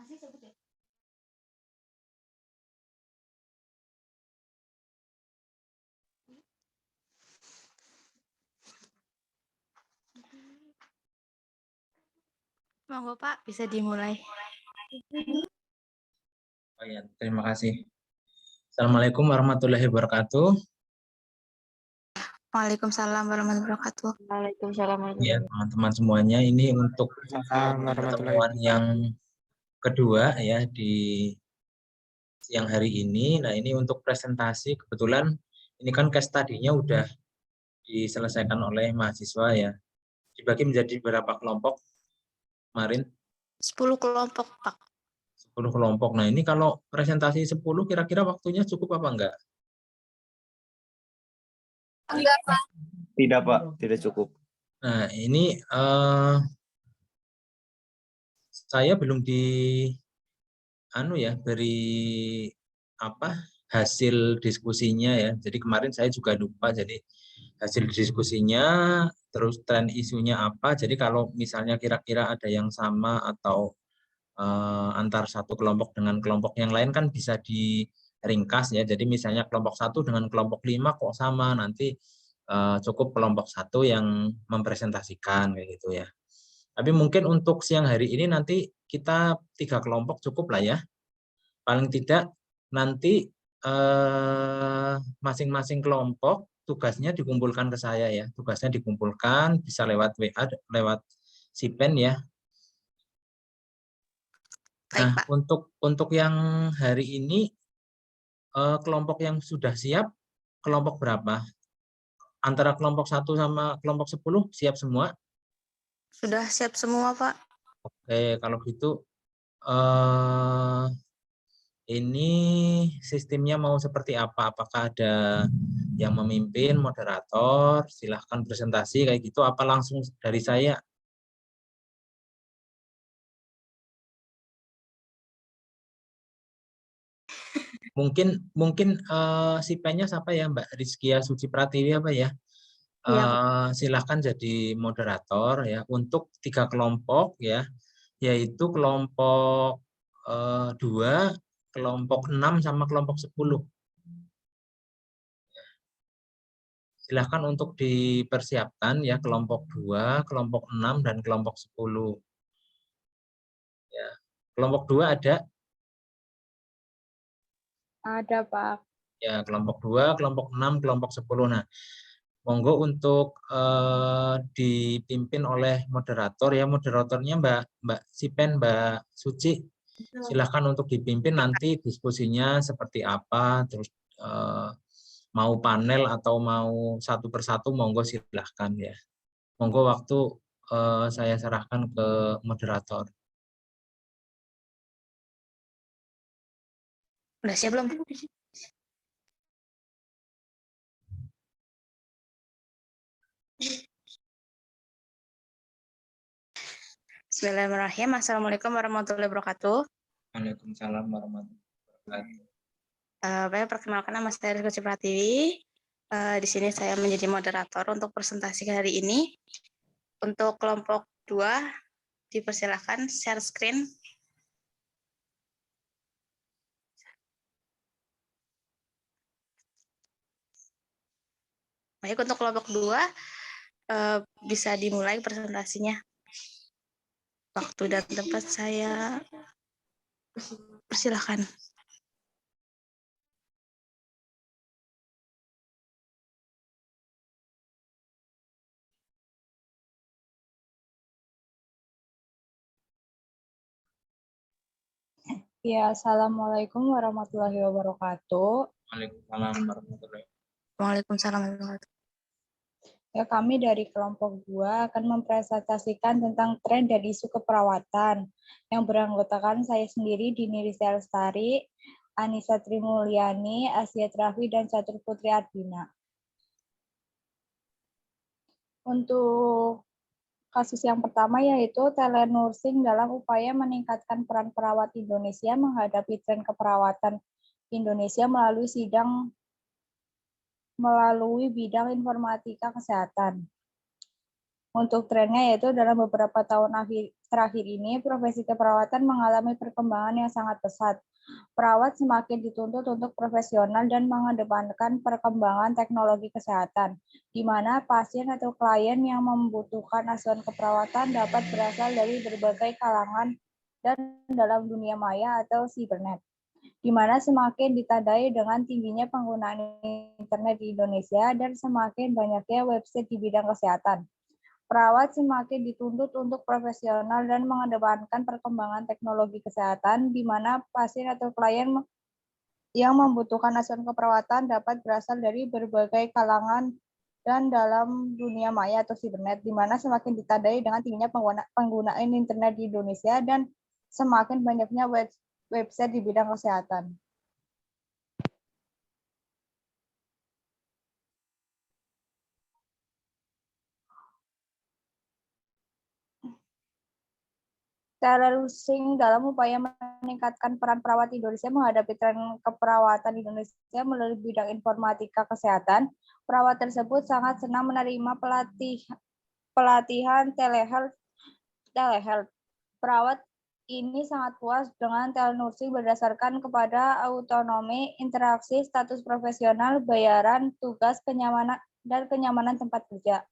Monggo Pak, bisa dimulai. Oh ya, terima kasih. Assalamualaikum warahmatullahi wabarakatuh. Waalaikumsalam warahmatullahi wabarakatuh. Waalaikumsalam. Ya, teman-teman semuanya, ini untuk pertemuan yang kedua ya di siang hari ini. Nah, ini untuk presentasi, kebetulan ini kan case study-nya udah diselesaikan oleh mahasiswa ya. Dibagi menjadi berapa kelompok kemarin? 10 kelompok, Pak. 10 kelompok. Nah, ini kalau presentasi 10 kira-kira waktunya cukup apa enggak? Enggak, Pak. Tidak, Pak. Tidak cukup. Nah, ini saya belum beri hasil diskusinya ya. Jadi kemarin saya juga lupa, jadi hasil diskusinya, terus tren isunya apa. Jadi kalau misalnya kira-kira ada yang sama atau antar satu kelompok dengan kelompok yang lain kan bisa diringkas ya. Jadi misalnya kelompok 1 dengan kelompok 5 kok sama, nanti cukup kelompok 1 yang mempresentasikan kayak gitu ya. Tapi mungkin untuk siang hari ini nanti kita 3 kelompok cukup lah ya. Paling tidak nanti masing-masing kelompok tugasnya dikumpulkan ke saya ya. Tugasnya dikumpulkan bisa lewat WA, lewat Sipen ya. Nah, Baik, Pak. untuk yang hari ini kelompok yang sudah siap kelompok berapa? Antara kelompok 1 sama kelompok 10 siap semua? Sudah siap semua, Pak. Oke, kalau gitu ini sistemnya mau seperti apa? Apakah ada yang memimpin, moderator, silahkan presentasi kayak gitu, apa langsung dari saya? Mungkin Sipennya siapa ya, Mbak Rizkia Suci Pratiwi apa ya? Silahkan jadi moderator ya untuk 3 kelompok ya, yaitu kelompok 2, kelompok 6 sama kelompok 10. Silahkan untuk dipersiapkan ya, kelompok 2, kelompok 6 dan kelompok 10. Ya. Kelompok 2 ada? Ada, Pak. Ya, kelompok 2, kelompok 6, kelompok 10. Nah, monggo untuk dipimpin oleh moderator ya. Moderatornya Mbak Sipen, Mbak Suci. Silahkan untuk dipimpin, nanti diskusinya seperti apa, terus mau panel atau mau satu persatu, monggo silahkan ya. Monggo waktu saya serahkan ke moderator. Udah siap belum? Bismillahirrahmanirrahim. Assalamualaikum warahmatullahi wabarakatuh. Waalaikumsalam warahmatullahi wabarakatuh. Perkenalkan, nama saya Rizky Pratiwi. Di sini saya menjadi moderator untuk presentasi hari ini. Untuk kelompok 2, dipersilakan share screen. Baik, untuk kelompok 2 bisa dimulai presentasinya. Waktu dan tempat saya persilakan. Ya, Assalamualaikum warahmatullahi wabarakatuh. Waalaikumsalam warahmatullahi wabarakatuh. Waalaikumsalam warahmatullahi wabarakatuh. Ya, kami dari kelompok 2 akan mempresentasikan tentang tren dan isu keperawatan yang beranggotakan saya sendiri, Dini Rizal Lestari, Anissa Trimulyani, Asia Trafi, dan Catur Putri Ardina. Untuk kasus yang pertama yaitu telenursing dalam upaya meningkatkan peran perawat Indonesia menghadapi tren keperawatan Indonesia melalui bidang informatika kesehatan. Untuk trennya yaitu dalam beberapa tahun terakhir ini, profesi keperawatan mengalami perkembangan yang sangat pesat. Perawat semakin dituntut untuk profesional dan mengedepankan perkembangan teknologi kesehatan, di mana pasien atau klien yang membutuhkan asuhan keperawatan dapat berasal dari berbagai kalangan dan dalam dunia maya atau cybernet, di mana semakin ditandai dengan tingginya penggunaan internet di Indonesia dan semakin banyaknya website di bidang kesehatan. Perawat semakin dituntut untuk profesional dan mengedepankan perkembangan teknologi kesehatan, di mana pasien atau klien yang membutuhkan asuhan keperawatan dapat berasal dari berbagai kalangan dan dalam dunia maya atau cybernet, di mana semakin ditandai dengan tingginya penggunaan internet di Indonesia dan semakin banyaknya website di bidang kesehatan. Telenursing dalam upaya meningkatkan peran perawat Indonesia menghadapi tren keperawatan Indonesia melalui bidang informatika kesehatan. Perawat tersebut sangat senang menerima pelatihan telehealth. Perawat ini sangat puas dengan telenursing berdasarkan kepada autonomi, interaksi, status profesional, bayaran, tugas, kenyamanan, dan kenyamanan tempat kerja.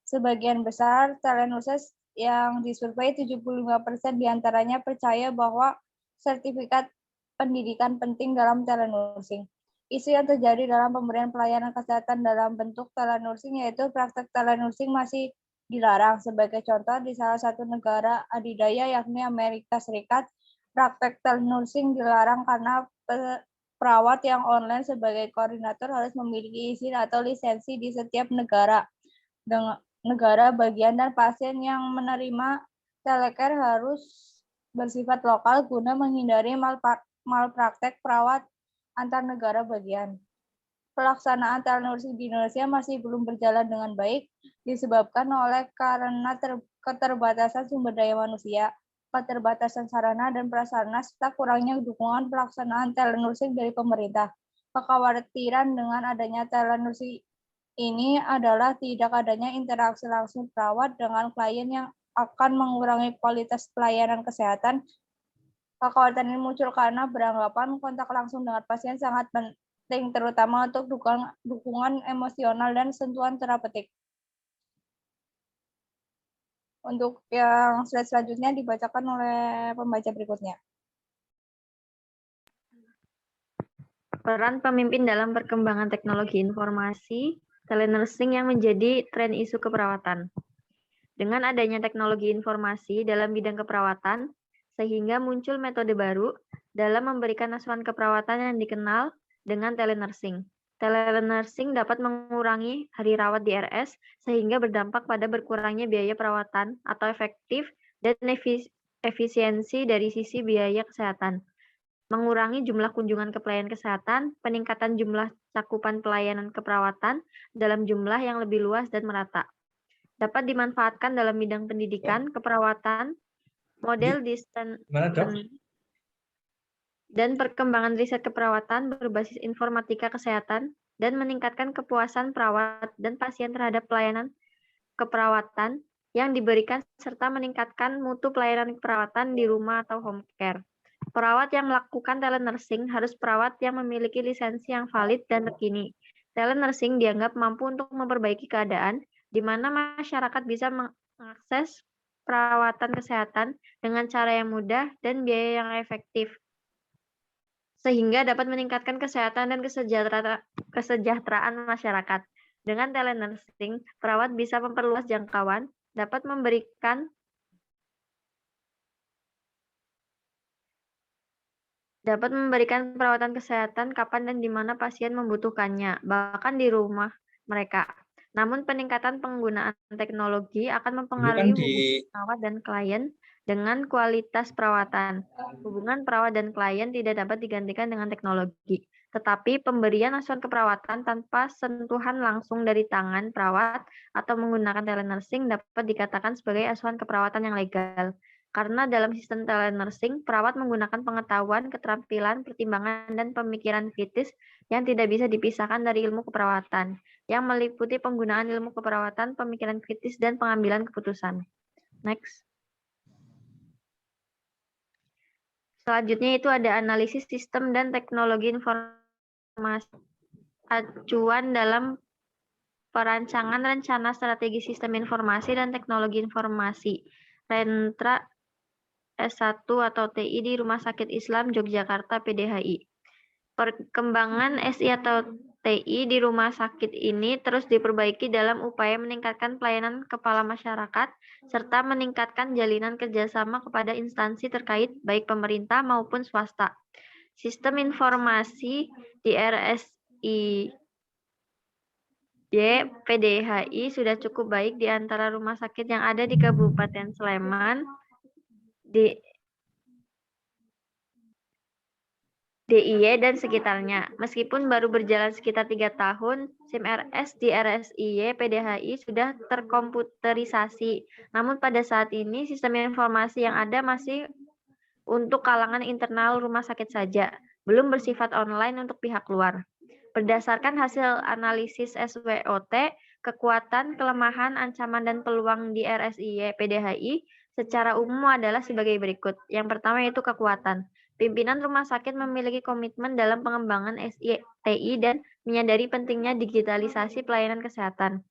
Sebagian besar telenurses yang disurvei 75% diantaranya percaya bahwa sertifikat pendidikan penting dalam telenursing. Isu yang terjadi dalam pemberian pelayanan kesehatan dalam bentuk telenursing yaitu praktek telenursing masih dilarang. Sebagai contoh, di salah satu negara adidaya yakni Amerika Serikat, praktek telenursing dilarang karena perawat yang online sebagai koordinator harus memiliki izin atau lisensi di setiap negara bagian dan pasien yang menerima telecare harus bersifat lokal guna menghindari malpraktek perawat antar negara bagian. Pelaksanaan telenursing di Indonesia masih belum berjalan dengan baik disebabkan karena keterbatasan sumber daya manusia, keterbatasan sarana dan prasarana, serta kurangnya dukungan pelaksanaan telenursing dari pemerintah. Kekhawatiran dengan adanya telenursing ini adalah tidak adanya interaksi langsung perawat dengan klien yang akan mengurangi kualitas pelayanan kesehatan. Kekhawatiran ini muncul karena beranggapan kontak langsung dengan pasien sangat penting, terutama untuk dukungan emosional dan sentuhan terapeutik. Untuk yang slide selanjutnya dibacakan oleh pembaca berikutnya. Peran pemimpin dalam perkembangan teknologi informasi, telenursing yang menjadi tren isu keperawatan. Dengan adanya teknologi informasi dalam bidang keperawatan, sehingga muncul metode baru dalam memberikan asuhan keperawatan yang dikenal dengan telenursing. Telenursing dapat mengurangi hari rawat di RS, sehingga berdampak pada berkurangnya biaya perawatan atau efektif dan efisiensi dari sisi biaya kesehatan. Mengurangi jumlah kunjungan ke pelayanan kesehatan, peningkatan jumlah cakupan pelayanan keperawatan dalam jumlah yang lebih luas dan merata. Dapat dimanfaatkan dalam bidang pendidikan, keperawatan, model distance dan perkembangan riset keperawatan berbasis informatika kesehatan, dan meningkatkan kepuasan perawat dan pasien terhadap pelayanan keperawatan yang diberikan, serta meningkatkan mutu pelayanan keperawatan di rumah atau home care. Perawat yang melakukan telenursing harus perawat yang memiliki lisensi yang valid dan terkini. Telenursing dianggap mampu untuk memperbaiki keadaan di mana masyarakat bisa mengakses perawatan kesehatan dengan cara yang mudah dan biaya yang efektif, sehingga dapat meningkatkan kesehatan dan kesejahteraan masyarakat. Dengan telenursing, perawat bisa memperluas jangkauan, dapat memberikan perawatan kesehatan kapan dan di mana pasien membutuhkannya, bahkan di rumah mereka. Namun peningkatan penggunaan teknologi akan mempengaruhi hubungan perawat dan klien dengan kualitas perawatan. Hubungan perawat dan klien tidak dapat digantikan dengan teknologi, tetapi pemberian asuhan keperawatan tanpa sentuhan langsung dari tangan perawat atau menggunakan telenursing dapat dikatakan sebagai asuhan keperawatan yang legal. Karena dalam sistem telenursing, perawat menggunakan pengetahuan, keterampilan, pertimbangan, dan pemikiran kritis yang tidak bisa dipisahkan dari ilmu keperawatan, yang meliputi penggunaan ilmu keperawatan, pemikiran kritis, dan pengambilan keputusan. Next. Selanjutnya itu ada analisis sistem dan teknologi informasi. Acuan dalam perancangan rencana strategi sistem informasi dan teknologi informasi. Rentra S1 atau TI di Rumah Sakit Islam Yogyakarta PDHI. Perkembangan SI atau TI di rumah sakit ini terus diperbaiki dalam upaya meningkatkan pelayanan kepala masyarakat serta meningkatkan jalinan kerjasama kepada instansi terkait baik pemerintah maupun swasta. Sistem informasi di RSI PDHI sudah cukup baik di antara rumah sakit yang ada di Kabupaten Sleman, DIY dan sekitarnya. Meskipun baru berjalan sekitar 3 tahun, SIM RS di RSIY PDHI sudah terkomputerisasi. Namun pada saat ini sistem informasi yang ada masih untuk kalangan internal rumah sakit saja, belum bersifat online untuk pihak luar. Berdasarkan hasil analisis SWOT, kekuatan, kelemahan, ancaman, dan peluang di RSIY PDHI secara umum adalah sebagai berikut. Yang pertama yaitu kekuatan. Pimpinan rumah sakit memiliki komitmen dalam pengembangan SI-TI dan menyadari pentingnya digitalisasi pelayanan kesehatan.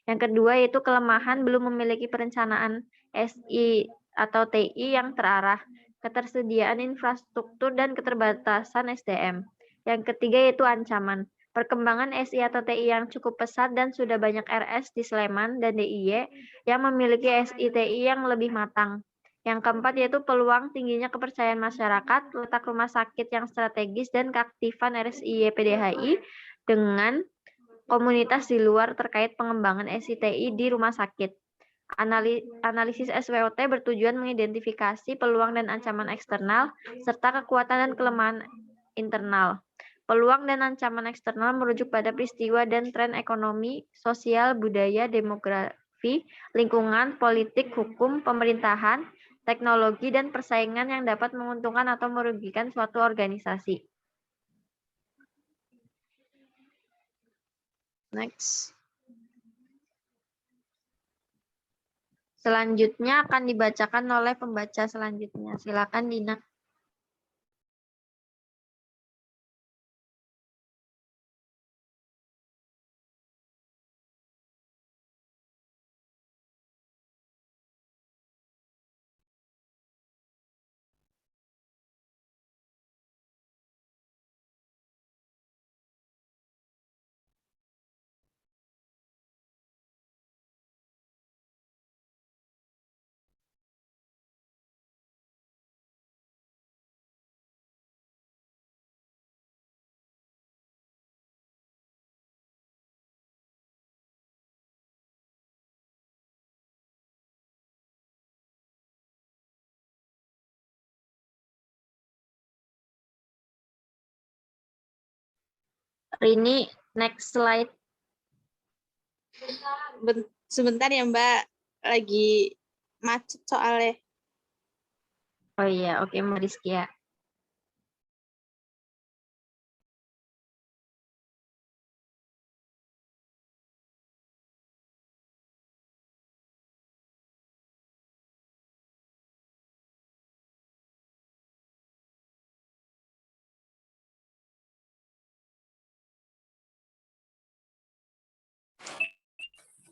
Yang kedua yaitu kelemahan belum memiliki perencanaan SI atau TI yang terarah, ketersediaan infrastruktur dan keterbatasan SDM. Yang ketiga yaitu ancaman. Perkembangan SI atau TI yang cukup pesat dan sudah banyak RS di Sleman dan DIY yang memiliki SI-TI yang lebih matang. Yang keempat yaitu peluang tingginya kepercayaan masyarakat, letak rumah sakit yang strategis, dan keaktifan RSIY PDHI dengan komunitas di luar terkait pengembangan SI-TI di rumah sakit. Analisis SWOT bertujuan mengidentifikasi peluang dan ancaman eksternal, serta kekuatan dan kelemahan internal. Peluang dan ancaman eksternal merujuk pada peristiwa dan tren ekonomi, sosial, budaya, demografi, lingkungan, politik, hukum, pemerintahan, teknologi, dan persaingan yang dapat menguntungkan atau merugikan suatu organisasi. Next. Selanjutnya akan dibacakan oleh pembaca selanjutnya. Silakan Dina. Rini, next slide. Sebentar ya Mbak, lagi macet soalnya. Oh iya, oke Mbak Rizkia.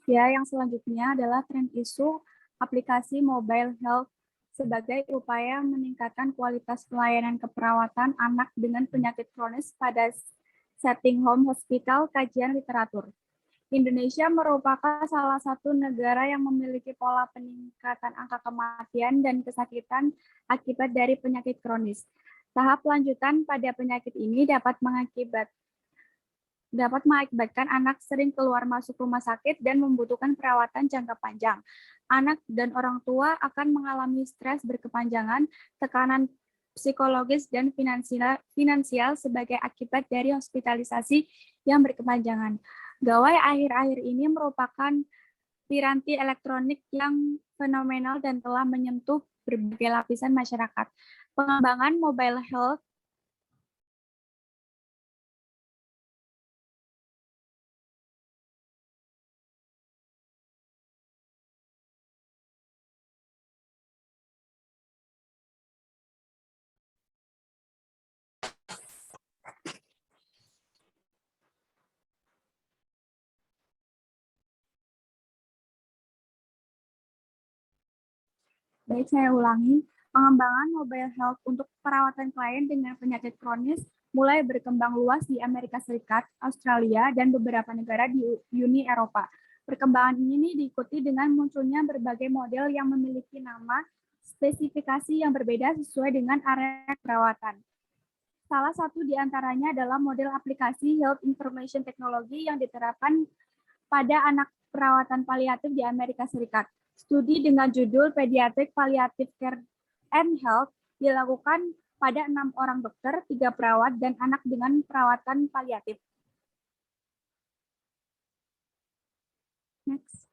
Ya, yang selanjutnya adalah tren isu aplikasi mobile health sebagai upaya meningkatkan kualitas pelayanan keperawatan anak dengan penyakit kronis pada setting home hospital kajian literatur. Indonesia merupakan salah satu negara yang memiliki pola peningkatan angka kematian dan kesakitan akibat dari penyakit kronis. Tahap lanjutan pada penyakit ini dapat mengakibatkan anak sering keluar masuk rumah sakit dan membutuhkan perawatan jangka panjang. Anak dan orang tua akan mengalami stres berkepanjangan, tekanan psikologis dan finansial sebagai akibat dari hospitalisasi yang berkepanjangan. Gawai akhir-akhir ini merupakan piranti elektronik yang fenomenal dan telah menyentuh berbagai lapisan masyarakat. Pengembangan mobile health Baik, saya ulangi. Pengembangan mobile health untuk perawatan klien dengan penyakit kronis mulai berkembang luas di Amerika Serikat, Australia, dan beberapa negara di Uni Eropa. Perkembangan ini diikuti dengan munculnya berbagai model yang memiliki nama spesifikasi yang berbeda sesuai dengan area perawatan. Salah satu di antaranya adalah model aplikasi Health Information Technology yang diterapkan pada anak perawatan paliatif di Amerika Serikat. Studi dengan judul Pediatric Palliative Care and Health dilakukan pada 6 orang dokter, 3 perawat, dan anak dengan perawatan paliatif. Next.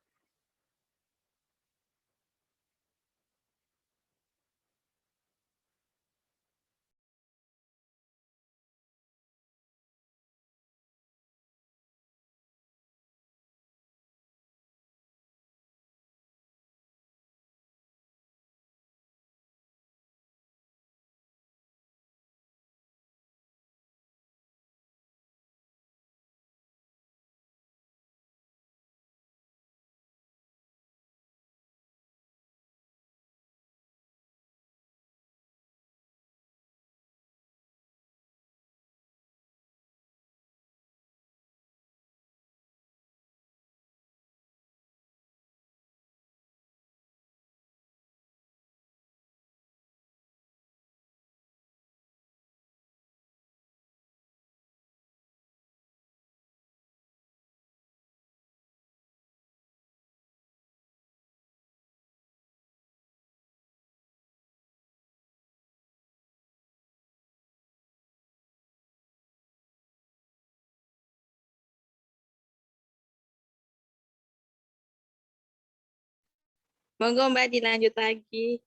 Monggo Mbak dilanjut lagi.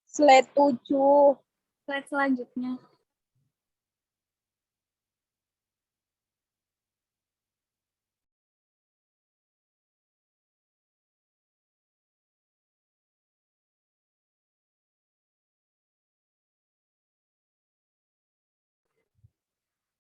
Slide 7. Slide selanjutnya.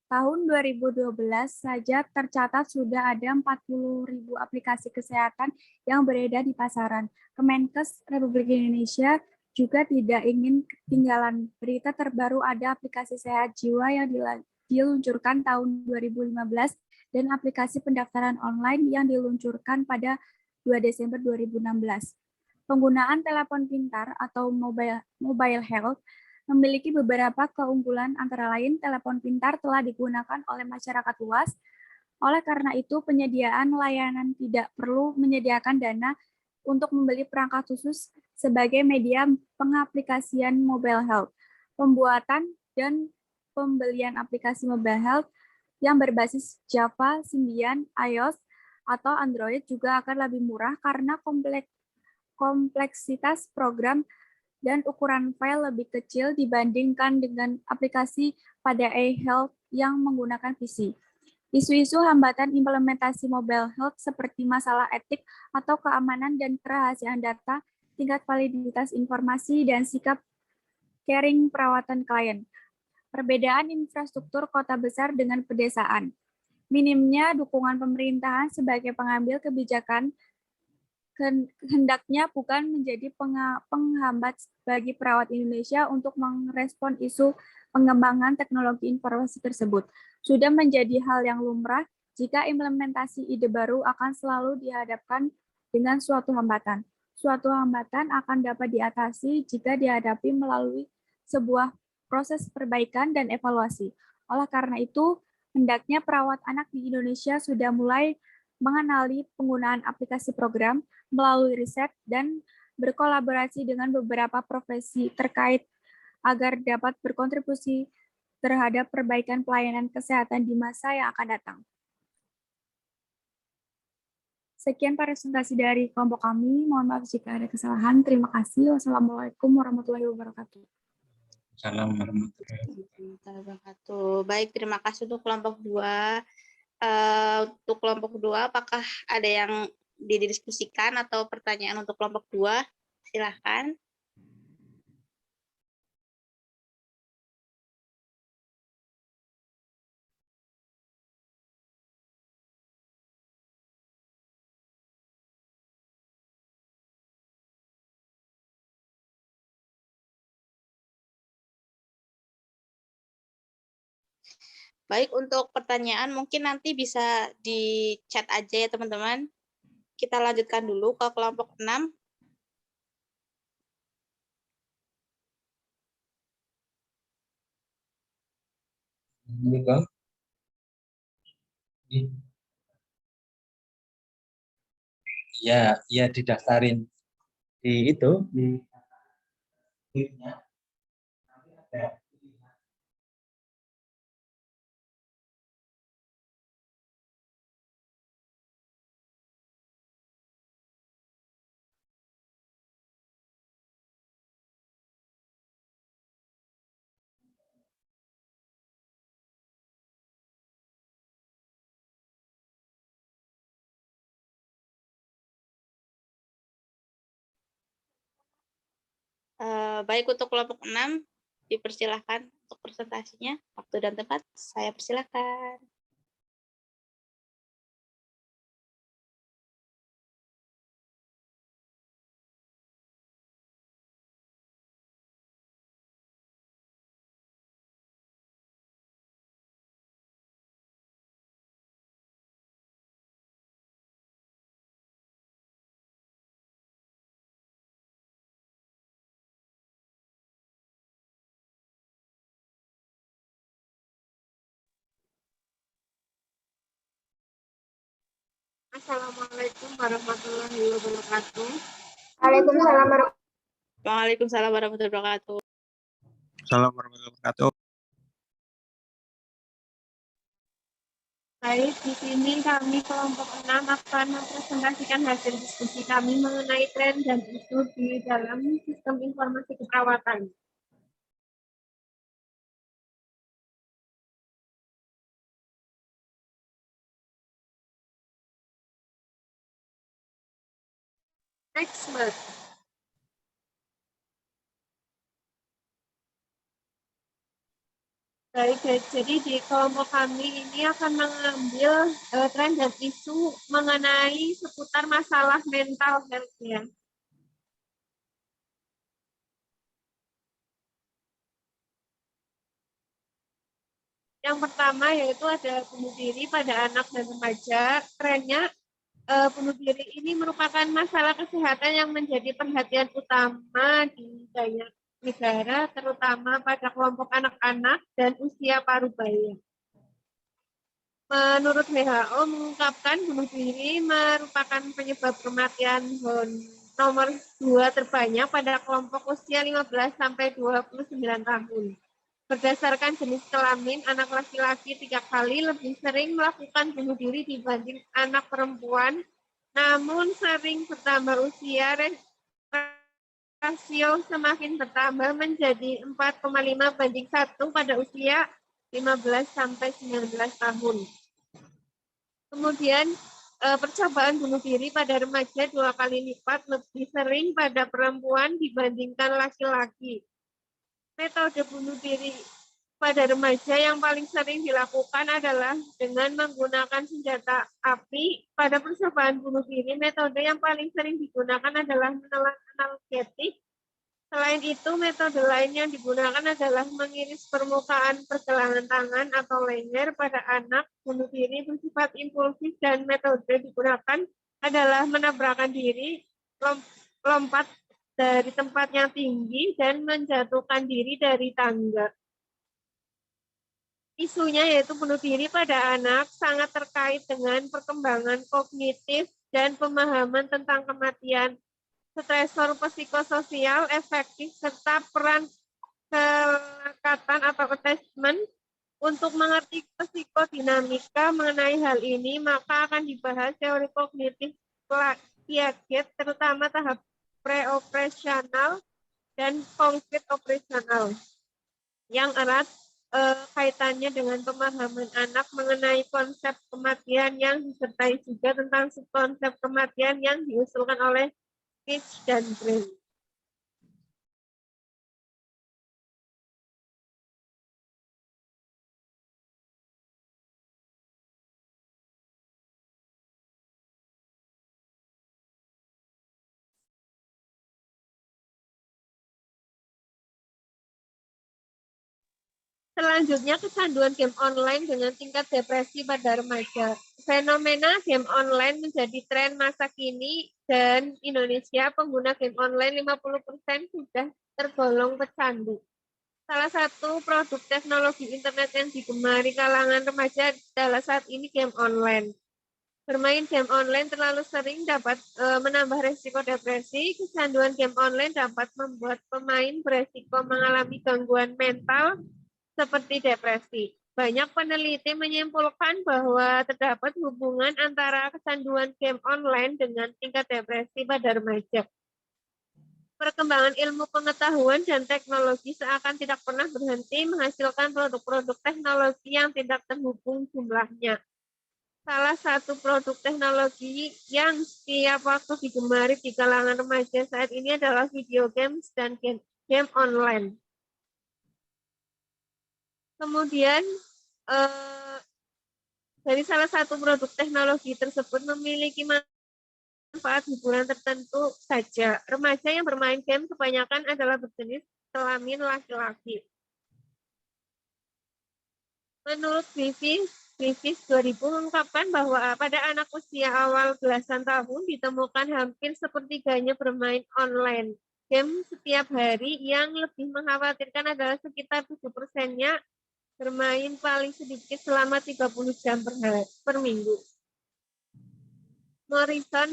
Tahun 2012 saja tercatat sudah ada 40.000 aplikasi kesehatan yang beredar di pasaran. Kemenkes Republik Indonesia juga tidak ingin ketinggalan. Berita terbaru ada aplikasi sehat jiwa yang diluncurkan tahun 2015 dan aplikasi pendaftaran online yang diluncurkan pada 2 Desember 2016. Penggunaan telepon pintar atau mobile health memiliki beberapa keunggulan, antara lain telepon pintar telah digunakan oleh masyarakat luas. Oleh karena itu, penyediaan layanan tidak perlu menyediakan dana untuk membeli perangkat khusus sebagai media pengaplikasian mobile health. Pembuatan dan pembelian aplikasi mobile health yang berbasis Java, Symbian, iOS, atau Android juga akan lebih murah karena kompleksitas program dan ukuran file lebih kecil dibandingkan dengan aplikasi pada e-health yang menggunakan PC. Isu-isu hambatan implementasi mobile health seperti masalah etik atau keamanan dan kerahasiaan data, tingkat validitas informasi, dan sikap caring perawatan klien. Perbedaan infrastruktur kota besar dengan pedesaan. Minimnya dukungan pemerintahan sebagai pengambil kebijakan hendaknya bukan menjadi penghambat bagi perawat Indonesia untuk merespon isu pengembangan teknologi informasi tersebut. Sudah menjadi hal yang lumrah jika implementasi ide baru akan selalu dihadapkan dengan suatu hambatan. Suatu hambatan akan dapat diatasi jika dihadapi melalui sebuah proses perbaikan dan evaluasi. Oleh karena itu, hendaknya perawat anak di Indonesia sudah mulai mengenali penggunaan aplikasi program melalui riset dan berkolaborasi dengan beberapa profesi terkait agar dapat berkontribusi terhadap perbaikan pelayanan kesehatan di masa yang akan datang. Sekian presentasi dari kelompok kami. Mohon maaf jika ada kesalahan. Terima kasih. Wassalamualaikum warahmatullahi wabarakatuh. Salam warahmatullahi wabarakatuh. Baik, terima kasih untuk kelompok 2. Untuk kelompok 2, apakah ada yang didiskusikan atau pertanyaan untuk kelompok 2? Silakan. Baik, untuk pertanyaan mungkin nanti bisa di chat aja ya teman-teman. Kita lanjutkan dulu ke kelompok 6. Ini Bang. Ya, ya didaftarin di itu di linknya. Nanti ada pilihan. Baik, untuk kelompok 6 dipersilahkan untuk presentasinya. Waktu dan tempat saya persilahkan. Assalamualaikum warahmatullahi wabarakatuh. Waalaikumsalam warahmatullahi wabarakatuh. Assalamualaikum warahmatullahi wabarakatuh. Baik, di sini kami kelompok 6 akan mempresentasikan hasil diskusi kami mengenai tren dan isu di dalam sistem informasi keperawatan. Next, Mbak. Baik, jadi di kelompok kami ini akan mengambil tren dan isu mengenai seputar masalah mental health ya. Yang pertama yaitu ada bunuh diri pada anak dan remaja. Trennya bunuh diri ini merupakan masalah kesehatan yang menjadi perhatian utama di banyak negara, terutama pada kelompok anak-anak dan usia parubaya. Menurut WHO mengungkapkan bunuh diri merupakan penyebab kematian nomor 2 terbanyak pada kelompok usia 15 sampai 29 tahun. Berdasarkan jenis kelamin, anak laki-laki 3 kali lebih sering melakukan bunuh diri dibanding anak perempuan, namun sering bertambah usia, rasio semakin bertambah menjadi 4,5:1 pada usia 15 sampai 19 tahun. Kemudian percobaan bunuh diri pada remaja 2 kali lipat lebih sering pada perempuan dibandingkan laki-laki. Metode bunuh diri pada remaja yang paling sering dilakukan adalah dengan menggunakan senjata api. Pada percobaan bunuh diri, metode yang paling sering digunakan adalah menelan analgetik. Selain itu, metode lain yang digunakan adalah mengiris permukaan pergelangan tangan atau leher pada anak. Bunuh diri bersifat impulsif dan metode digunakan adalah menabrakkan diri, lompat dari tempat yang tinggi, dan menjatuhkan diri dari tangga. Isunya yaitu bunuh diri pada anak sangat terkait dengan perkembangan kognitif dan pemahaman tentang kematian, stresor psikososial efektif, serta peran kelekatan atau attachment. Untuk mengerti psikodinamika mengenai hal ini, maka akan dibahas teori kognitif Piaget, terutama tahap pre-operasional dan konkret operasional, yang erat kaitannya dengan pemahaman anak mengenai konsep kematian yang disertai juga tentang subkonsep kematian yang diusulkan oleh Fitch dan Brain. Selanjutnya, kecanduan game online dengan tingkat depresi pada remaja. Fenomena game online menjadi tren masa kini dan Indonesia pengguna game online 50% sudah tergolong pecandu. Salah satu produk teknologi internet yang digemari kalangan remaja adalah saat ini game online. Bermain game online terlalu sering dapat menambah resiko depresi. Kecanduan game online dapat membuat pemain beresiko mengalami gangguan mental seperti depresi. Banyak peneliti menyimpulkan bahwa terdapat hubungan antara kecanduan game online dengan tingkat depresi pada remaja. Perkembangan ilmu pengetahuan dan teknologi seakan tidak pernah berhenti menghasilkan produk-produk teknologi yang tidak terhubung jumlahnya. Salah satu produk teknologi yang setiap waktu digemari di kalangan remaja saat ini adalah video games dan game online. Kemudian, dari salah satu produk teknologi tersebut memiliki manfaat hiburan tertentu saja. Remaja yang bermain game kebanyakan adalah berjenis kelamin laki-laki. Menurut Griffiths 2000 mengungkapkan bahwa pada anak usia awal belasan tahun ditemukan hampir sepertiganya bermain online game setiap hari. Yang lebih mengkhawatirkan adalah sekitar 7%-nya bermain paling sedikit selama 30 jam per minggu. Morrison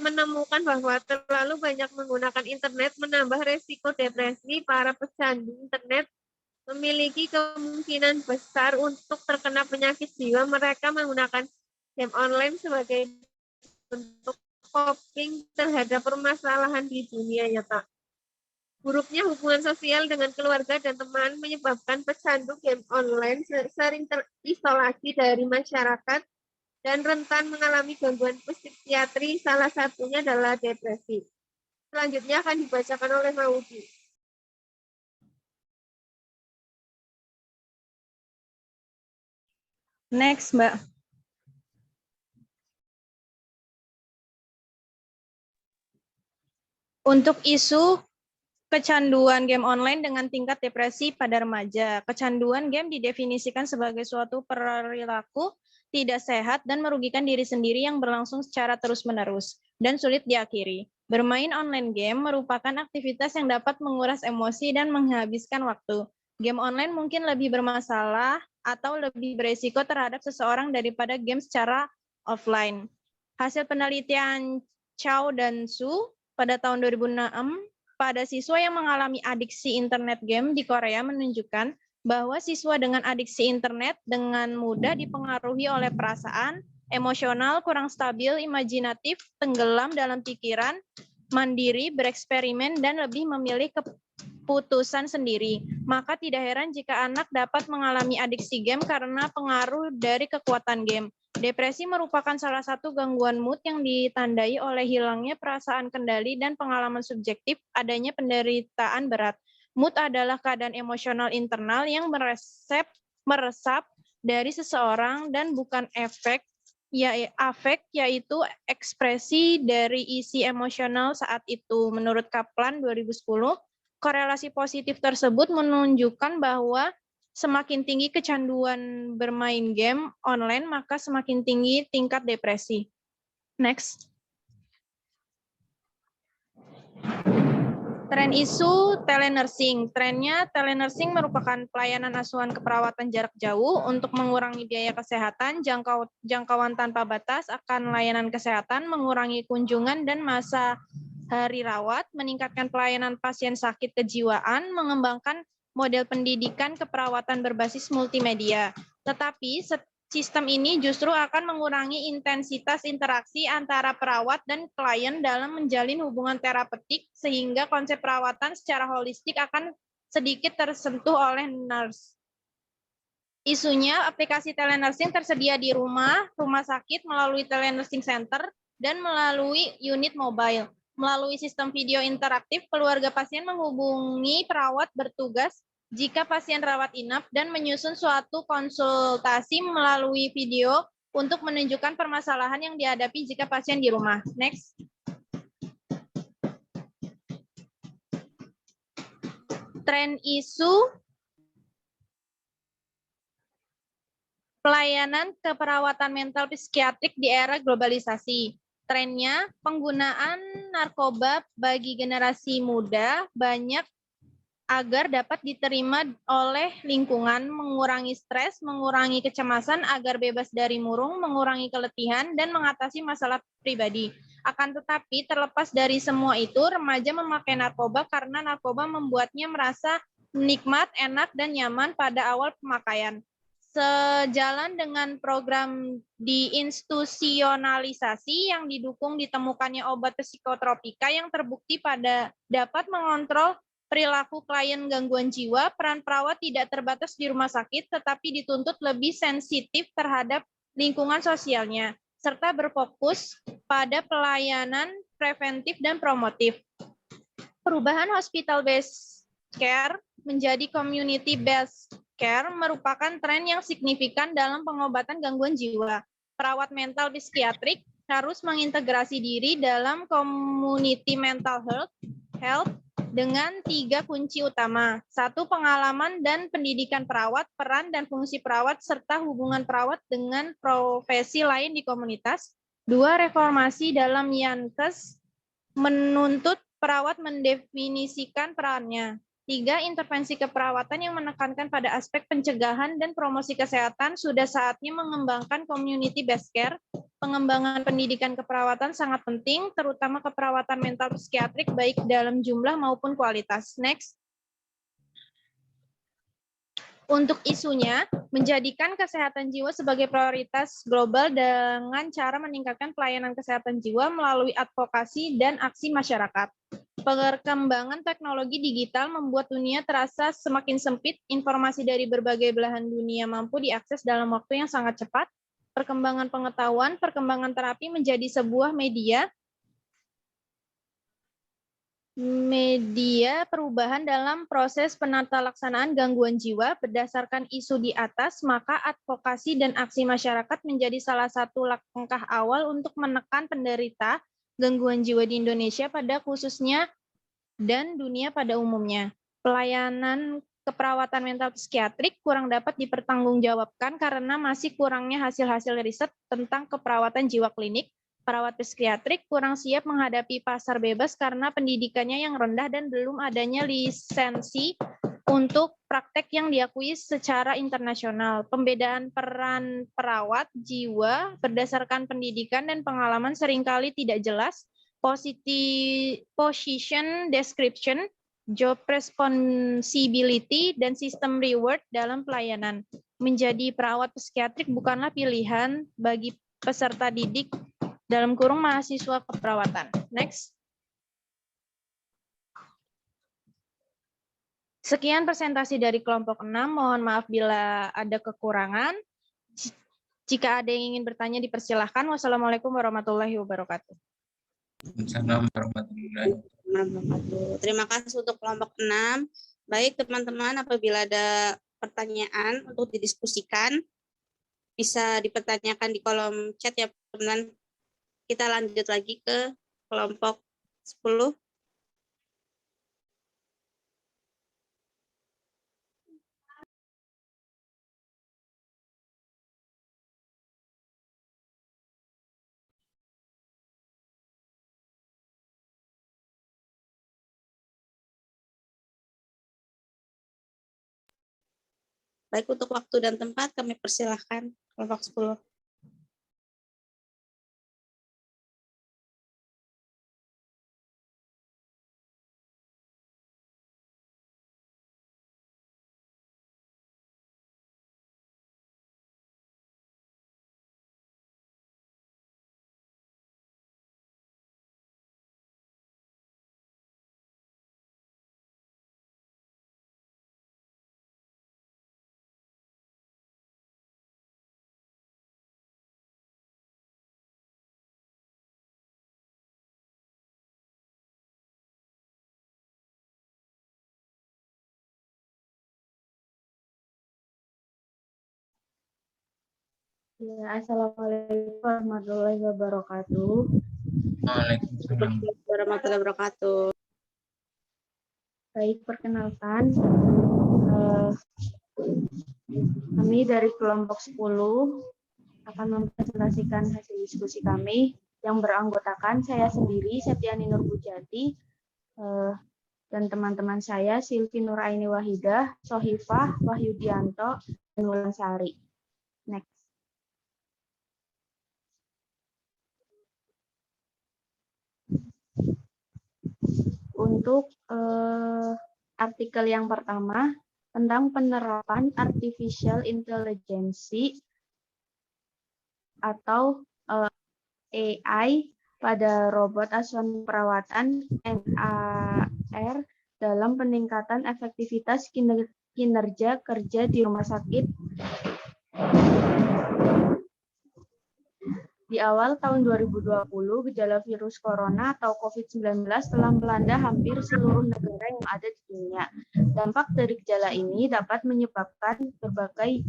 menemukan bahwa terlalu banyak menggunakan internet menambah resiko depresi. Para pecandu internet memiliki kemungkinan besar untuk terkena penyakit jiwa. Mereka menggunakan game online sebagai bentuk coping terhadap permasalahan di dunia nyata. Buruknya hubungan sosial dengan keluarga dan teman menyebabkan pecandu game online sering terisolasi dari masyarakat dan rentan mengalami gangguan psikiatri, salah satunya adalah depresi. Selanjutnya akan dibacakan oleh Maudi. Next, Mbak. Untuk isu kecanduan game online dengan tingkat depresi pada remaja. Kecanduan game didefinisikan sebagai suatu perilaku tidak sehat dan merugikan diri sendiri yang berlangsung secara terus-menerus dan sulit diakhiri. Bermain online game merupakan aktivitas yang dapat menguras emosi dan menghabiskan waktu. Game online mungkin lebih bermasalah atau lebih beresiko terhadap seseorang daripada game secara offline. Hasil penelitian Chow dan Su pada tahun 2006 pada siswa yang mengalami adiksi internet game di Korea menunjukkan bahwa siswa dengan adiksi internet dengan mudah dipengaruhi oleh perasaan, emosional, kurang stabil, imajinatif, tenggelam dalam pikiran, mandiri, bereksperimen, dan lebih memilih keputusan sendiri. Maka tidak heran jika anak dapat mengalami adiksi game karena pengaruh dari kekuatan game. Depresi merupakan salah satu gangguan mood yang ditandai oleh hilangnya perasaan kendali dan pengalaman subjektif, adanya penderitaan berat. Mood adalah keadaan emosional internal yang meresap dari seseorang dan bukan afek, yaitu ekspresi dari isi emosional saat itu. Menurut Kaplan 2010, korelasi positif tersebut menunjukkan bahwa semakin tinggi kecanduan bermain game online, maka semakin tinggi tingkat depresi. Next. Tren isu telenursing. Trennya telenursing merupakan pelayanan asuhan keperawatan jarak jauh untuk mengurangi biaya kesehatan, jangkauan tanpa batas akan layanan kesehatan, mengurangi kunjungan dan masa hari rawat, meningkatkan pelayanan pasien sakit kejiwaan, mengembangkan model pendidikan keperawatan berbasis multimedia. Tetapi sistem ini justru akan mengurangi intensitas interaksi antara perawat dan klien dalam menjalin hubungan terapeutik, sehingga konsep perawatan secara holistik akan sedikit tersentuh oleh nurse. Isunya, aplikasi telenursing tersedia di rumah sakit melalui telenursing center dan melalui unit mobile. Melalui sistem video interaktif, keluarga pasien menghubungi perawat bertugas jika pasien rawat inap dan menyusun suatu konsultasi melalui video untuk menunjukkan permasalahan yang dihadapi jika pasien di rumah. Next. Tren isu Pelayanan keperawatan mental psikiatrik di era globalisasi. Trennya, penggunaan narkoba bagi generasi muda banyak agar dapat diterima oleh lingkungan, mengurangi stres, mengurangi kecemasan agar bebas dari murung, mengurangi keletihan, dan mengatasi masalah pribadi. Akan tetapi, terlepas dari semua itu, remaja memakai narkoba karena narkoba membuatnya merasa nikmat, enak, dan nyaman pada awal pemakaian. Sejalan dengan program diinstitusionalisasi yang didukung ditemukannya obat psikotropika yang terbukti dapat mengontrol perilaku klien gangguan jiwa, peran perawat tidak terbatas di rumah sakit, tetapi dituntut lebih sensitif terhadap lingkungan sosialnya, serta berfokus pada pelayanan preventif dan promotif. Perubahan hospital-based care menjadi community-based care merupakan tren yang signifikan dalam pengobatan gangguan jiwa. Perawat mental psikiatrik harus mengintegrasi diri dalam community mental health dengan 3 kunci utama. 1. Pengalaman dan pendidikan perawat, peran dan fungsi perawat, serta hubungan perawat dengan profesi lain di komunitas. 2. Reformasi dalam Yankes menuntut perawat mendefinisikan perannya. 3. Intervensi keperawatan yang menekankan pada aspek pencegahan dan promosi kesehatan. Sudah saatnya mengembangkan community-based care. Pengembangan pendidikan keperawatan sangat penting, terutama keperawatan mental psikiatrik baik dalam jumlah maupun kualitas. Next. Untuk isunya, menjadikan kesehatan jiwa sebagai prioritas global dengan cara meningkatkan pelayanan kesehatan jiwa melalui advokasi dan aksi masyarakat. Perkembangan teknologi digital membuat dunia terasa semakin sempit, informasi dari berbagai belahan dunia mampu diakses dalam waktu yang sangat cepat. Perkembangan pengetahuan, perkembangan terapi menjadi sebuah media perubahan dalam proses penatalaksanaan gangguan jiwa. Berdasarkan isu di atas, maka advokasi dan aksi masyarakat menjadi salah satu langkah awal untuk menekan penderita gangguan jiwa di Indonesia pada khususnya dan dunia pada umumnya. Pelayanan keperawatan mental psikiatrik kurang dapat dipertanggungjawabkan karena masih kurangnya hasil-hasil riset tentang keperawatan jiwa klinik. Perawat psikiatrik kurang siap menghadapi pasar bebas karena pendidikannya yang rendah dan belum adanya lisensi untuk praktek yang diakui secara internasional. Pembedaan peran perawat jiwa berdasarkan pendidikan dan pengalaman seringkali tidak jelas. Position description, job responsibility, dan sistem reward dalam pelayanan. Menjadi perawat psikiatrik bukanlah pilihan bagi peserta didik dalam kurung mahasiswa keperawatan. Next. Sekian presentasi dari kelompok 6. Mohon maaf bila ada kekurangan. Jika ada yang ingin bertanya dipersilahkan. Wassalamualaikum warahmatullahi wabarakatuh. Assalamualaikum warahmatullahi wabarakatuh. Terima kasih untuk kelompok 6. Baik teman-teman, apabila ada pertanyaan untuk didiskusikan, bisa dipertanyakan di kolom chat ya teman-teman. Kita lanjut lagi ke kelompok 10. Baik, untuk waktu dan tempat kami persilahkan kelompok 10. Ya, assalamualaikum warahmatullahi wabarakatuh. Waalaikumsalam warahmatullahi wabarakatuh. Baik, perkenalkan. Kami dari kelompok 10 akan mempresentasikan hasil diskusi kami yang beranggotakan saya sendiri, Septiani Nurbujati, dan teman-teman saya, Silvi Nuraini Wahidah, Sohifah, Wahyudianto, dan Wulansari. Next. Untuk artikel yang pertama, tentang penerapan artificial intelligence atau AI pada robot asuhan perawatan NAR dalam peningkatan efektivitas kinerja kerja di rumah sakit. Di awal tahun 2020, gejala virus corona atau COVID-19 telah melanda hampir seluruh negara yang ada di dunia. Dampak dari gejala ini dapat menyebabkan berbagai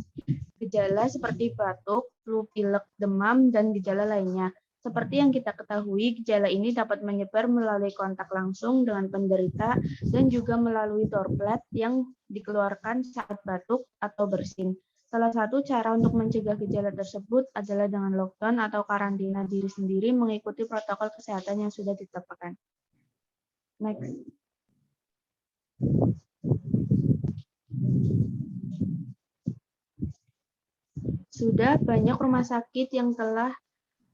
gejala seperti batuk, flu, pilek, demam, dan gejala lainnya. Seperti yang kita ketahui, gejala ini dapat menyebar melalui kontak langsung dengan penderita dan juga melalui droplet yang dikeluarkan saat batuk atau bersin. Salah satu cara untuk mencegah gejala tersebut adalah dengan lockdown atau karantina diri sendiri mengikuti protokol kesehatan yang sudah ditetapkan. Next. Sudah banyak rumah sakit yang telah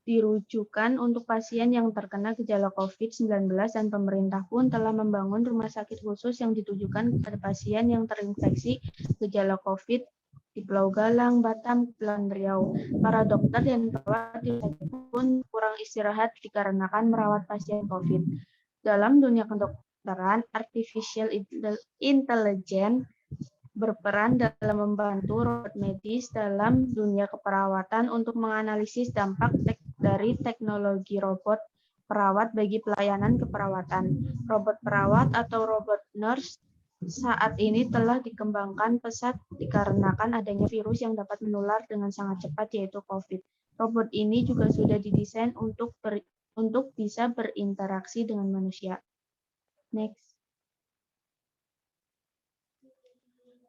dirujukan untuk pasien yang terkena gejala COVID-19 dan pemerintah pun telah membangun rumah sakit khusus yang ditujukan kepada pasien yang terinfeksi gejala COVID di Pulau Galang, Batam, Kepulauan Riau. Para dokter dan perawat di pun kurang istirahat dikarenakan merawat pasien COVID. Dalam dunia kedokteran, artificial intelligence berperan dalam membantu robot medis dalam dunia keperawatan untuk menganalisis dampak dari teknologi robot perawat bagi pelayanan keperawatan. Robot perawat atau robot nurse saat ini telah dikembangkan pesat dikarenakan adanya virus yang dapat menular dengan sangat cepat, yaitu COVID. Robot ini juga sudah didesain untuk bisa berinteraksi dengan manusia. Next.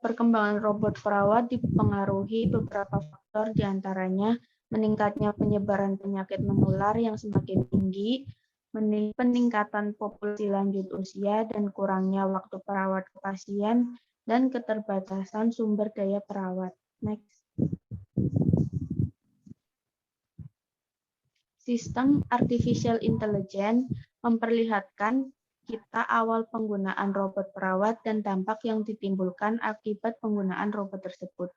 Perkembangan robot perawat dipengaruhi beberapa faktor, diantaranya meningkatnya penyebaran penyakit menular yang semakin tinggi, peningkatan populasi lanjut usia, dan kurangnya waktu perawat ke pasien, dan keterbatasan sumber daya perawat. Next. Sistem artificial intelligence memperlihatkan kita awal penggunaan robot perawat dan dampak yang ditimbulkan akibat penggunaan robot tersebut.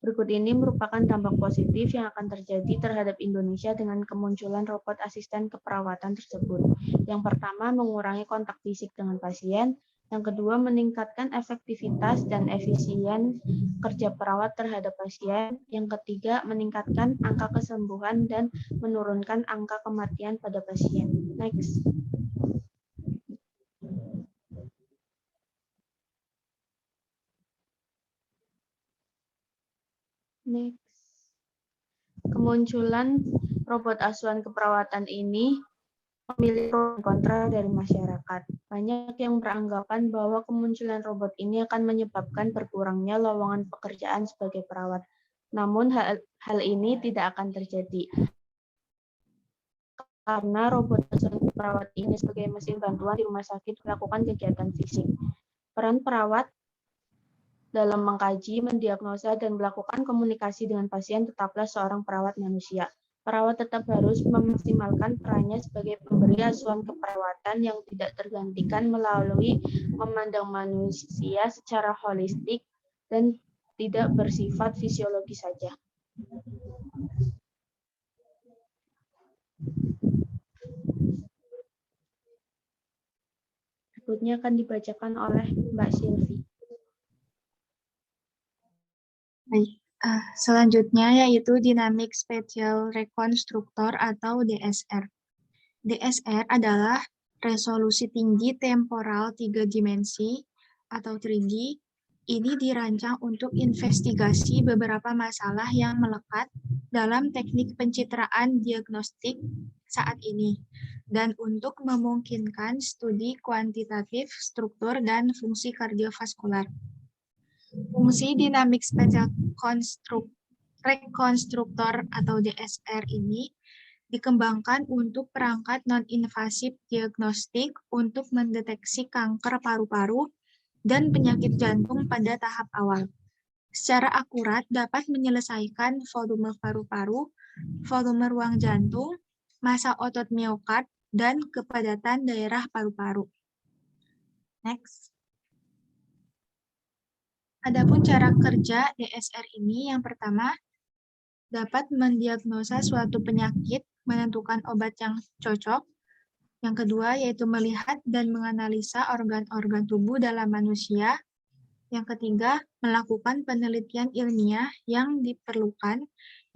Berikut ini merupakan dampak positif yang akan terjadi terhadap Indonesia dengan kemunculan robot asisten keperawatan tersebut. Yang pertama, mengurangi kontak fisik dengan pasien. Yang kedua, meningkatkan efektivitas dan efisien kerja perawat terhadap pasien. Yang ketiga, meningkatkan angka kesembuhan dan menurunkan angka kematian pada pasien. Next. Next. Kemunculan robot asuhan keperawatan ini memiliki pro dan kontra dari masyarakat. Banyak yang beranggapan bahwa kemunculan robot ini akan menyebabkan berkurangnya lowongan pekerjaan sebagai perawat. Namun hal ini tidak akan terjadi. Karena robot asuhan perawat ini sebagai mesin bantuan di rumah sakit melakukan kegiatan fisik. Peran perawat dalam mengkaji, mendiagnosa, dan melakukan komunikasi dengan pasien tetaplah seorang perawat manusia. Perawat tetap harus memaksimalkan perannya sebagai pemberi asuhan keperawatan yang tidak tergantikan melalui memandang manusia secara holistik dan tidak bersifat fisiologis saja. Berikutnya akan dibacakan oleh Mbak Silvi. Baik, selanjutnya yaitu Dynamic Spatial Reconstructor atau DSR. DSR adalah resolusi tinggi temporal 3 dimensi atau 3D. Ini dirancang untuk investigasi beberapa masalah yang melekat dalam teknik pencitraan diagnostik saat ini, dan untuk memungkinkan studi kuantitatif struktur dan fungsi kardiovaskular. Fungsi Dynamic Spatial Reconstructor atau DSR ini dikembangkan untuk perangkat non-invasif diagnostik untuk mendeteksi kanker paru-paru dan penyakit jantung pada tahap awal. Secara akurat dapat menyelesaikan volume paru-paru, volume ruang jantung, massa otot miokard, dan kepadatan daerah paru-paru. Next. Adapun cara kerja DSR ini, yang pertama, dapat mendiagnosa suatu penyakit, menentukan obat yang cocok. Yang kedua, yaitu melihat dan menganalisa organ-organ tubuh dalam manusia. Yang ketiga, melakukan penelitian ilmiah yang diperlukan.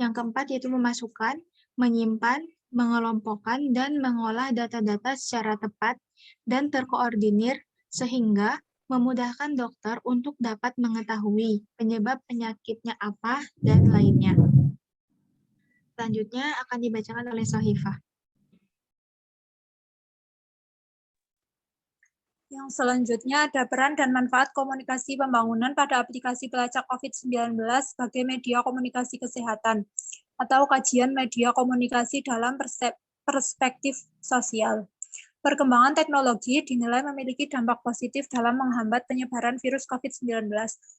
Yang keempat, yaitu memasukkan, menyimpan, mengelompokkan, dan mengolah data-data secara tepat dan terkoordinir sehingga memudahkan dokter untuk dapat mengetahui penyebab penyakitnya apa dan lainnya. Selanjutnya akan dibacakan oleh Sohifah. Yang selanjutnya ada peran dan manfaat komunikasi pembangunan pada aplikasi pelacak COVID-19 sebagai media komunikasi kesehatan atau kajian media komunikasi dalam perspektif sosial. Perkembangan teknologi dinilai memiliki dampak positif dalam menghambat penyebaran virus COVID-19.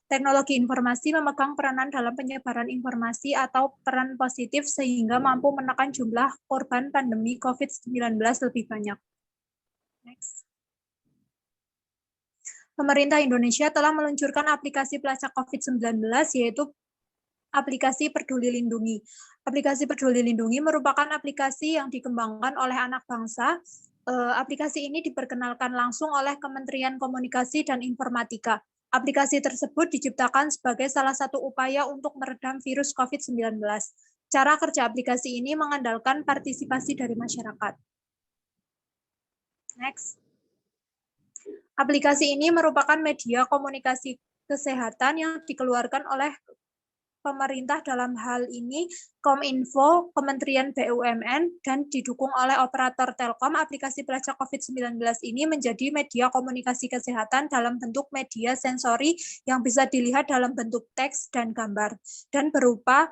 Teknologi informasi memegang peranan dalam penyebaran informasi atau peran positif sehingga mampu menekan jumlah korban pandemi COVID-19 lebih banyak. Next. Pemerintah Indonesia telah meluncurkan aplikasi pelacak COVID-19 yaitu aplikasi Peduli Lindungi. Aplikasi Peduli Lindungi merupakan aplikasi yang dikembangkan oleh anak bangsa. Aplikasi ini diperkenalkan langsung oleh Kementerian Komunikasi dan Informatika. Aplikasi tersebut diciptakan sebagai salah satu upaya untuk meredam virus COVID-19. Cara kerja aplikasi ini mengandalkan partisipasi dari masyarakat. Next. Aplikasi ini merupakan media komunikasi kesehatan yang dikeluarkan oleh pemerintah, dalam hal ini Kominfo, Kementerian BUMN, dan didukung oleh operator Telkom. Aplikasi pelacak COVID-19 ini menjadi media komunikasi kesehatan dalam bentuk media sensori yang bisa dilihat dalam bentuk teks dan gambar, dan berupa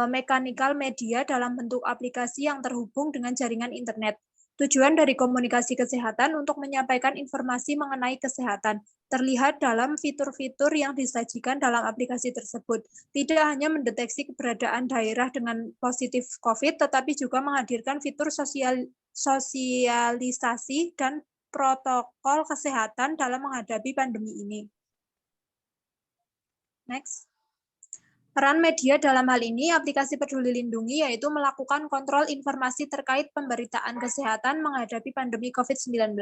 mechanical media dalam bentuk aplikasi yang terhubung dengan jaringan internet. Tujuan dari komunikasi kesehatan untuk menyampaikan informasi mengenai kesehatan terlihat dalam fitur-fitur yang disajikan dalam aplikasi tersebut. Tidak hanya mendeteksi keberadaan daerah dengan positif COVID, tetapi juga menghadirkan fitur sosialisasi dan protokol kesehatan dalam menghadapi pandemi ini. Next. Peran media dalam hal ini, aplikasi Peduli Lindungi, yaitu melakukan kontrol informasi terkait pemberitaan kesehatan menghadapi pandemi COVID-19.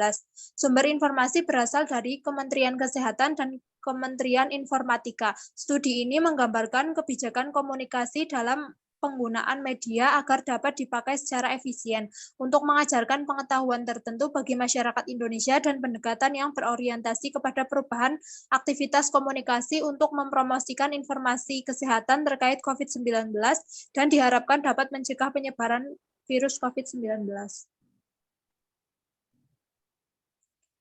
Sumber informasi berasal dari Kementerian Kesehatan dan Kementerian Informatika. Studi ini menggambarkan kebijakan komunikasi dalam penggunaan media agar dapat dipakai secara efisien untuk mengajarkan pengetahuan tertentu bagi masyarakat Indonesia dan pendekatan yang berorientasi kepada perubahan aktivitas komunikasi untuk mempromosikan informasi kesehatan terkait COVID-19 dan diharapkan dapat mencegah penyebaran virus COVID-19.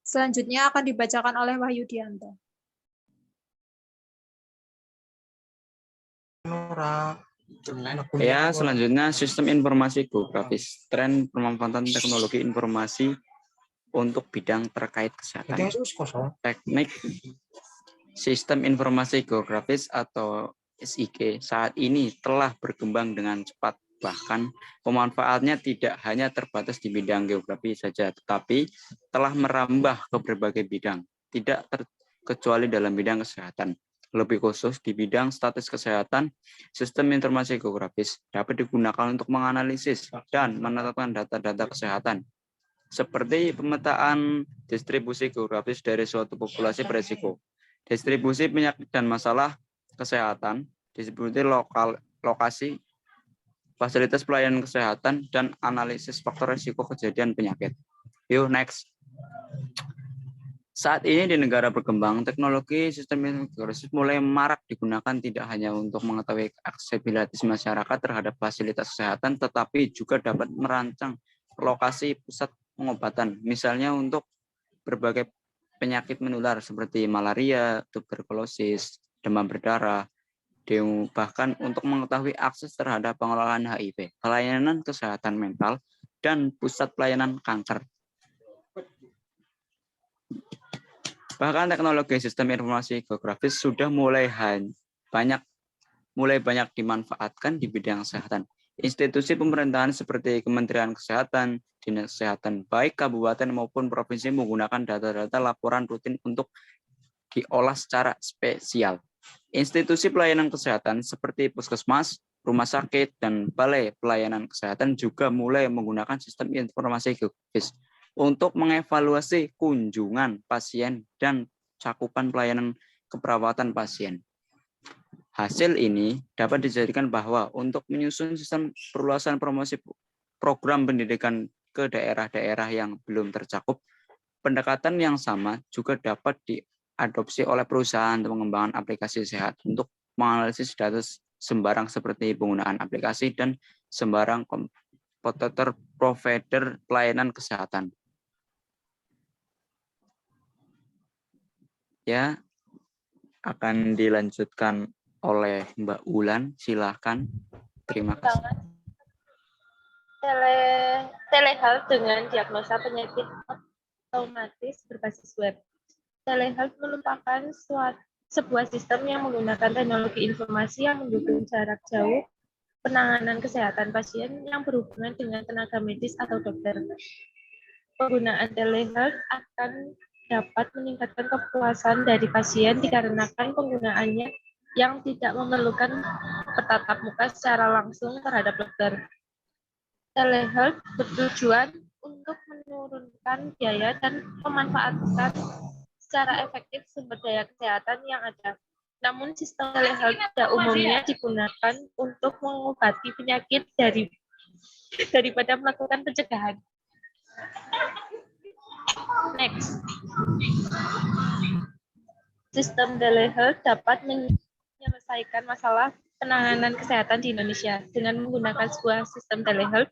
Selanjutnya akan dibacakan oleh Wahyu Dianto. Ya, selanjutnya sistem informasi geografis, tren pemanfaatan teknologi informasi untuk bidang terkait kesehatan. Teknik sistem informasi geografis atau SIG saat ini telah berkembang dengan cepat, bahkan pemanfaatnya tidak hanya terbatas di bidang geografi saja, tetapi telah merambah ke berbagai bidang, tidak terkecuali dalam bidang kesehatan. Lebih khusus di bidang status kesehatan, sistem informasi geografis dapat digunakan untuk menganalisis dan menetapkan data-data kesehatan, seperti pemetaan distribusi geografis dari suatu populasi berisiko, distribusi penyakit dan masalah kesehatan, distribusi lokasi, fasilitas pelayanan kesehatan, dan analisis faktor risiko kejadian penyakit. Yuk, next. Saat ini di negara berkembang, teknologi sistem informasi mulai marak digunakan tidak hanya untuk mengetahui aksesibilitas masyarakat terhadap fasilitas kesehatan, tetapi juga dapat merancang lokasi pusat pengobatan, misalnya untuk berbagai penyakit menular seperti malaria, tuberkulosis, demam berdarah, dengue, bahkan untuk mengetahui akses terhadap pengelolaan HIV, pelayanan kesehatan mental, dan pusat pelayanan kanker. Bahkan teknologi sistem informasi geografis sudah mulai banyak dimanfaatkan di bidang kesehatan. Institusi pemerintahan seperti Kementerian Kesehatan, Dinas Kesehatan, baik kabupaten maupun provinsi menggunakan data-data laporan rutin untuk diolah secara spesial. Institusi pelayanan kesehatan seperti puskesmas, rumah sakit, dan balai pelayanan kesehatan juga mulai menggunakan sistem informasi geografis untuk mengevaluasi kunjungan pasien dan cakupan pelayanan keperawatan pasien. Hasil ini dapat dijadikan bahwa untuk menyusun sistem perluasan promosi program pendidikan ke daerah-daerah yang belum tercakup, pendekatan yang sama juga dapat diadopsi oleh perusahaan untuk pengembangan aplikasi sehat untuk menganalisis data sembarang seperti penggunaan aplikasi dan sembarang kompetitor provider pelayanan kesehatan. Ya, akan dilanjutkan oleh Mbak Ulan, silakan. Terima kasih. Telehealth dengan diagnosa penyakit otomatis berbasis web. Telehealth merupakan sebuah sistem yang menggunakan teknologi informasi yang mendukung jarak jauh penanganan kesehatan pasien yang berhubungan dengan tenaga medis atau dokter. Penggunaan telehealth akan dapat meningkatkan kepuasan dari pasien dikarenakan penggunaannya yang tidak memerlukan bertatap muka secara langsung terhadap dokter. Telehealth bertujuan untuk menurunkan biaya dan memanfaatkan secara efektif sumber daya kesehatan yang ada. Namun sistem telehealth pada umumnya digunakan untuk mengobati penyakit daripada melakukan pencegahan. Next. Sistem telehealth dapat menyelesaikan masalah penanganan kesehatan di Indonesia. Dengan menggunakan sebuah sistem telehealth,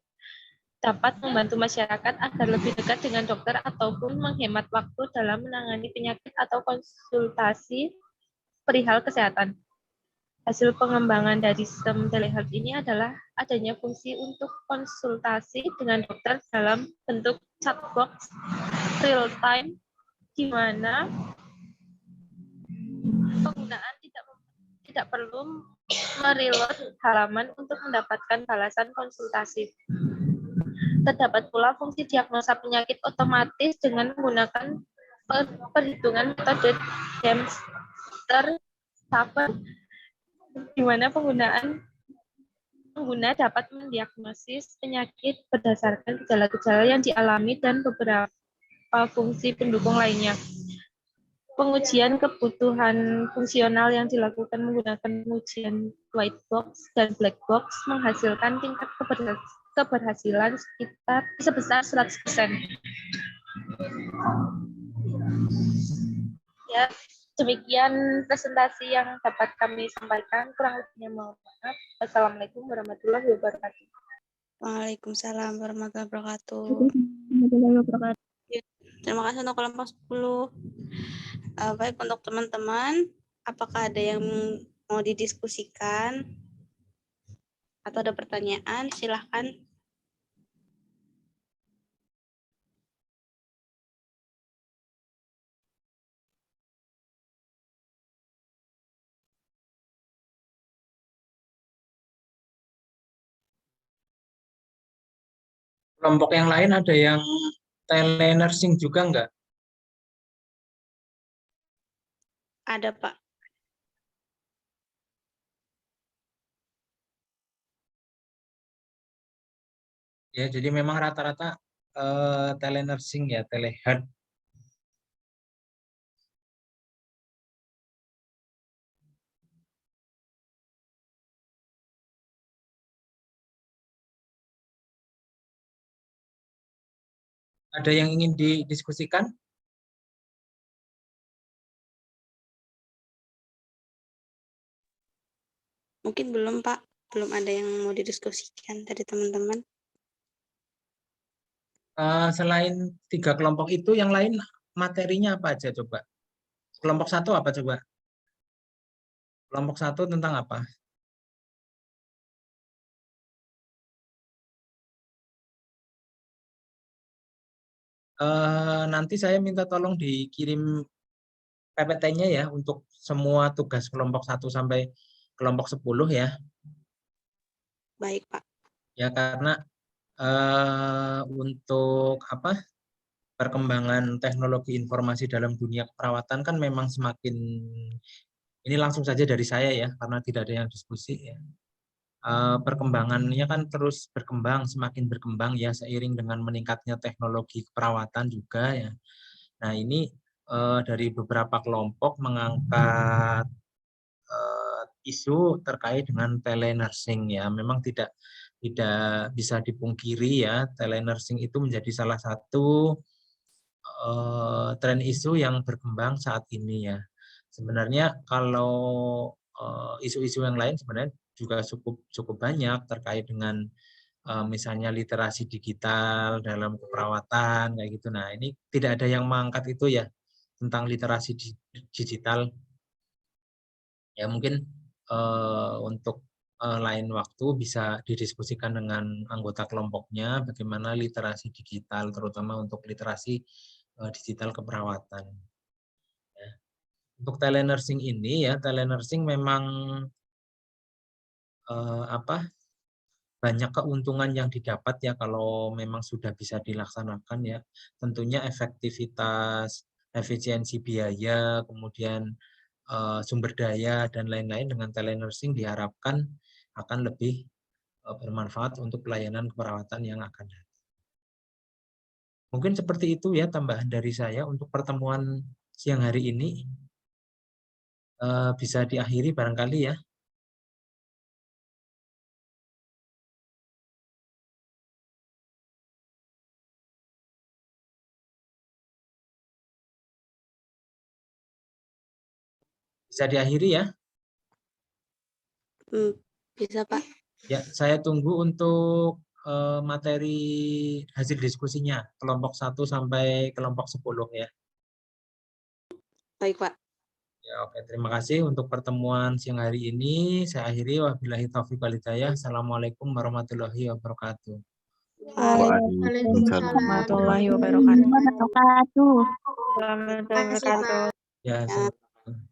dapat membantu masyarakat agar lebih dekat dengan dokter ataupun menghemat waktu dalam menangani penyakit atau konsultasi perihal kesehatan. Hasil pengembangan dari sistem telehealth ini adalah adanya fungsi untuk konsultasi dengan dokter dalam bentuk chatbox real time, di mana penggunaan tidak perlu mereload halaman untuk mendapatkan balasan konsultasi. Terdapat pula fungsi diagnosa penyakit otomatis dengan menggunakan perhitungan metode Dempster-Shafer, di mana pengguna dapat mendiagnosis penyakit berdasarkan gejala-gejala yang dialami dan beberapa fungsi pendukung lainnya. Pengujian kebutuhan fungsional yang dilakukan menggunakan pengujian white box dan black box menghasilkan tingkat keberhasilan sebesar 100%. Ya, demikian presentasi yang dapat kami sampaikan. Kurang lebihnya mohon maaf. Wassalamualaikum warahmatullahi wabarakatuh. Waalaikumsalam warahmatullahi wabarakatuh. Terima kasih untuk kelompok 10. Baik, untuk teman-teman, apakah ada yang mau didiskusikan atau ada pertanyaan? Silahkan. Kelompok yang lain ada yang telenursing juga enggak? Ada, Pak. Ya, jadi memang rata-rata telenursing ya, telehealth. Ada yang ingin didiskusikan? Mungkin belum, Pak. Belum ada yang mau didiskusikan dari teman-teman. Selain 3 kelompok itu, yang lain materinya apa aja coba? Kelompok 1 apa coba? Kelompok 1 tentang apa? Nanti saya minta tolong dikirim PPT-nya ya untuk semua tugas kelompok 1 sampai kelompok 10 ya. Baik, Pak. Ya, karena untuk perkembangan teknologi informasi dalam dunia keperawatan kan memang semakin, ini langsung saja dari saya ya, karena tidak ada yang diskusi ya. Perkembangannya kan terus berkembang, semakin berkembang ya seiring dengan meningkatnya teknologi keperawatan juga ya. Nah, ini dari beberapa kelompok mengangkat isu terkait dengan telenursing ya. Memang tidak bisa dipungkiri ya, telenursing itu menjadi salah satu tren isu yang berkembang saat ini ya. Sebenarnya kalau isu-isu yang lain sebenarnya juga cukup banyak terkait dengan misalnya literasi digital dalam keperawatan kayak gitu. Nah, ini tidak ada yang mengangkat itu ya tentang literasi digital. Ya mungkin untuk lain waktu bisa didiskusikan dengan anggota kelompoknya bagaimana literasi digital terutama untuk literasi digital keperawatan. Ya. Untuk telenursing ini ya, telenursing memang banyak keuntungan yang didapat ya kalau memang sudah bisa dilaksanakan ya. Tentunya efektivitas, efisiensi biaya, kemudian sumber daya dan lain-lain dengan telenursing diharapkan akan lebih bermanfaat untuk pelayanan keperawatan yang akan datang. Mungkin seperti itu ya tambahan dari saya untuk pertemuan siang hari ini. Bisa diakhiri barangkali ya. Bisa diakhiri ya. Bisa, Pak. Ya, saya tunggu untuk materi hasil diskusinya kelompok 1 sampai kelompok 10 ya. Baik, Pak. Ya, oke, terima kasih untuk pertemuan siang hari ini. Saya akhiri, wabillahi taufiq wal hidayah. Assalamualaikum warahmatullahi wabarakatuh. Waalaikumsalam warahmatullahi wabarakatuh. Wabarakatuh. Warahmatullahi Terima kasih, Pak. wabarakatuh. Ya,